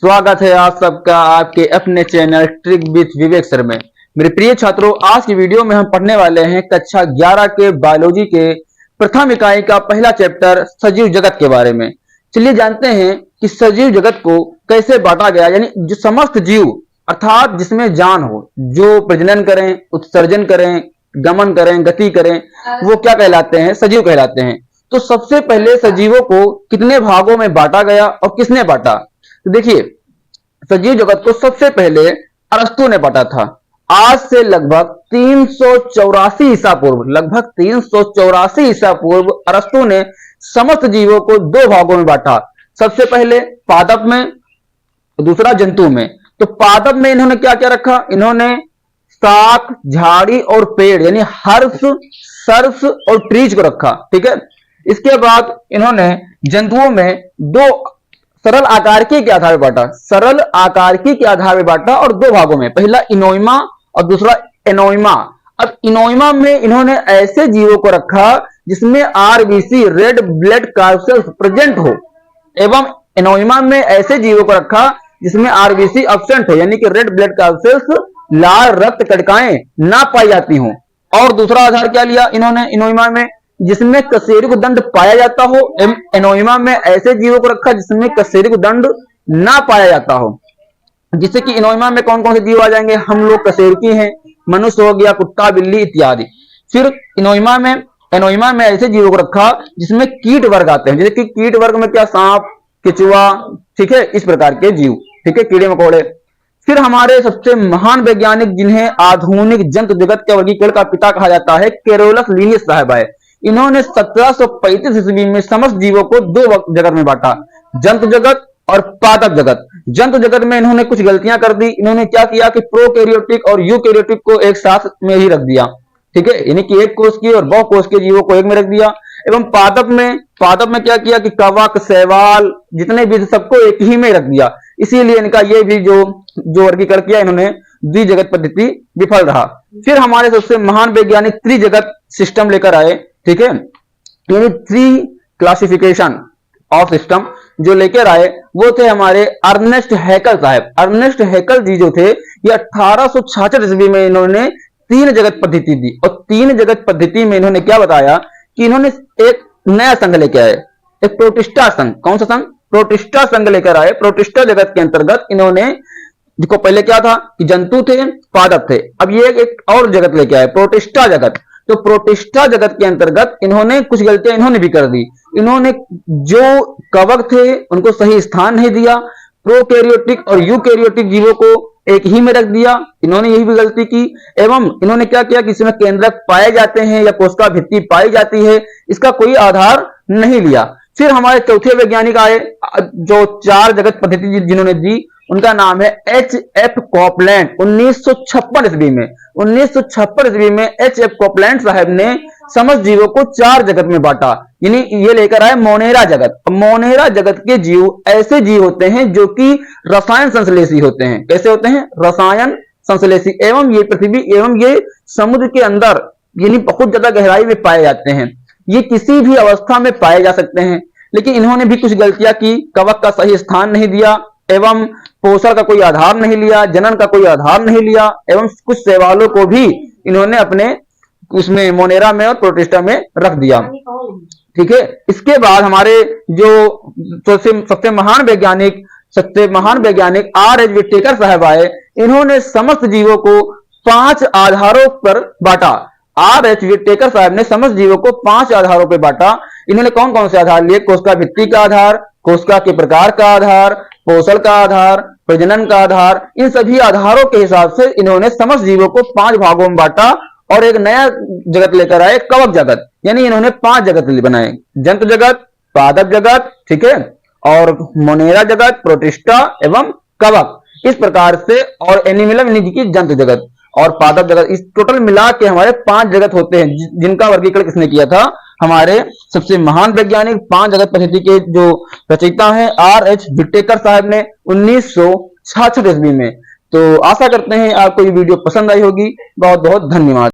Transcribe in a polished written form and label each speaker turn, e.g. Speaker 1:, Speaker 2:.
Speaker 1: स्वागत है आप सबका आपके अपने channel trick with Vivek sir में। मेरे प्रिय छात्रों, आज की वीडियो में हम पढ़ने वाले हैं कक्षा 11 के बायोलॉजी के प्रथम इकाई का पहला चैप्टर सजीव जगत के बारे में। चलिए जानते हैं कि सजीव जगत को कैसे बांटा गया, यानी जो समस्त जीव अर्थात जिसमें जान हो, जो प्रजनन करें, उत्सर्जन करें, गमन करें, गति करें, वो क्या कहलाते हैं? सजीव कहलाते हैं। तो सबसे पहले सजीवों को कितने भागों में बांटा गया और किसने बांटा? तो देखिए, सजीव जगत को सबसे पहले अरस्तु ने बांटा था। आज से लगभग 384 ईसा पूर्व अरस्तु ने समस्त जीवों को दो भागों में बांटा। सबसे पहले पादप में, दूसरा जंतु में। तो पादप में इन्होंने क्या क्या रखा? इन्होंने शाक, झाड़ी और पेड़ यानी हर्ष, सर्स और ट्रीज को रखा। ठीक है। इसके बाद इन्होंने जंतुओं में दो सरल आकारकी के आधार पर बांटा और दो भागों में, पहला इनोइमा और दूसरा एनोइमा। अब इनोइमा में इन्होंने ऐसे जीवों को रखा जिसमें RBC red blood corpuscles present हो, एवं एनोइमा में ऐसे जीवों को रखा जिसमें आरबीसी एब्सेंट हो, यानी कि रेड ब्लड कॉर्पसेल्स लाल रक्त कणिकाएं ना पाई जाती हों। और दूसरा आधार क्या लिया इन्होंने इनोइमा में? जिसमें कशेरुक दंड पाया जाता हो। एनोइमा में ऐसे जीवों को रखा जिसमें कशेरुक दंड ना पाया जाता हो। जिससे कि इनोइमा में कौन कौन से जीव आ जाएंगे? हम लोग कशेरुकी हैं, मनुष्य हो गया, कुत्ता, बिल्ली इत्यादि। फिर एनोइमा में ऐसे जीवों को रखा जिसमें कीट वर्ग आते हैं, जैसे कि कीट वर्ग में क्या? सांप, केचुआ, ठीक है, इस प्रकार के जीव, ठीक है, कीड़े मकोड़े। फिर हमारे सबसे महान वैज्ञानिक जिन्हें आधुनिक जंतु जगत के वर्गीकरण का पिता कहा जाता है, कैरोलस लिनियस साहब आए। इन्होंने 1735 ईस्वी में समस्त जीवों को दो जगत में बांटा, जंतु जगत और पादप जगत। जंतु जगत में इन्होंने कुछ गलतियां कर दी। इन्होंने क्या किया कि प्रोकैरियोटिक और यूकैरियोटिक को एक साथ में ही रख दिया, ठीक है, यानी कि एक कोष की और बहु कोष के जीवों को एक में रख दिया। एवं पादप में क्या किया कि कवक, शैवाल, जितने भी सबको एक ही में रख दिया। इसीलिए इनका ये भी जो वर्गीकरण किया इन्होंने, द्विजगत पद्धति विफल रहा। फिर हमारे सबसे महान वैज्ञानिक त्रिजगत सिस्टम लेकर आए, ठीक है, यानी थ्री क्लासिफिकेशन ऑफ सिस्टम जो लेकर आए वो थे हमारे अर्नेस्ट हैकल साहब। अर्नेस्ट हैकल जी जो थे ये 1866 ईस्वी में इन्होंने तीन जगत पद्धति दी। और तीन जगत पद्धति में इन्होंने क्या बताया कि इन्होंने एक नया संघ लेकर आए, एक प्रोटिस्टा संघ। कौन सा संघ? प्रोटिस्टा संघ लेकर आए। प्रोटिस्टा जगत के अंतर्गत इन्होंने, देखो पहले क्या था कि जंतु थे, पादप थे, अब ये एक और जगत लेके आए, प्रोटिस्टा जगत। तो प्रोटिस्टा जगत के अंतर्गत इन्होंने कुछ गलतियां इन्होंने भी कर दी। इन्होंने जो कवक थे उनको सही स्थान नहीं दिया, प्रोकैरियोटिक और यूकैरियोटिक जीवों को एक ही में रख दिया, इन्होंने यही भी गलती की। एवं इन्होंने क्या किया कि इसमें केंद्रक पाए जाते हैं या कोशिका भित्ति पाई जाती है, इसका कोई आधार नहीं लिया। फिर हमारे चौथे वैज्ञानिक आए जो चार जगत पद्धति जिन्होंने दी, उनका नाम है H.F. कॉपलैंड। 1956 ईस्वी में H.F. कॉपलैंड साहब ने समस्त जीवों को चार जगत में बांटा, यानी ये लेकर आए मोनेरा जगत। मोनेरा जगत के जीव ऐसे जीव होते हैं जो कि रसायन संश्लेषी होते हैं। कैसे होते हैं? रसायन संश्लेषी। एवं ये पृथ्वी एवं ये समुद्र के अंदर यानी बहुत ज्यादा गहराई में पाए जाते हैं। ये किसी भी अवस्था में पाए जा सकते हैं। लेकिन इन्होंने भी कुछ गलतियां की, कवक का सही स्थान नहीं दिया, एवं पोषण का कोई आधार नहीं लिया, जनन का कोई आधार नहीं लिया, एवं कुछ शैवालों को भी इन्होंने अपने उसमें मोनेरा में और प्रोटिस्टा में रख दिया, ठीक है। इसके बाद हमारे जो सबसे महान वैज्ञानिक R.H. विटेकर साहब आए। इन्होंने समस्त जीवों को 5 आधारों पर बांटा। R.H. विटेकर साहब ने समस्त जीवों को 5 आधारों पर बांटा। इन्होंने कौन कौन से आधार लिए? कोशिका भित्ति का आधार, कोशिका के प्रकार का आधार, पोषण का आधार, प्रजनन का आधार। इन सभी आधारों के हिसाब से इन्होंने समस्त जीवों को 5 भागों में बांटा और एक नया जगत लेकर आए, कवक जगत। यानी इन्होंने 5 जगत बनाए, जंतु जगत, पादप जगत, ठीक है, और मोनेरा जगत, प्रोटिस्टा एवं कवक, इस प्रकार से। और एनिमलम यानी कि जंतु जगत और पादप जगत, इस टोटल मिला के हमारे 5 जगत होते हैं, जिनका वर्गीकरण किसने किया था? हमारे सबसे महान वैज्ञानिक 5 जगत पद्धति के जो रचयिता हैं R.H. विटेकर साहब ने 1966 ईस्वी में। तो आशा करते हैं आपको ये वीडियो पसंद आई होगी। बहुत बहुत धन्यवाद।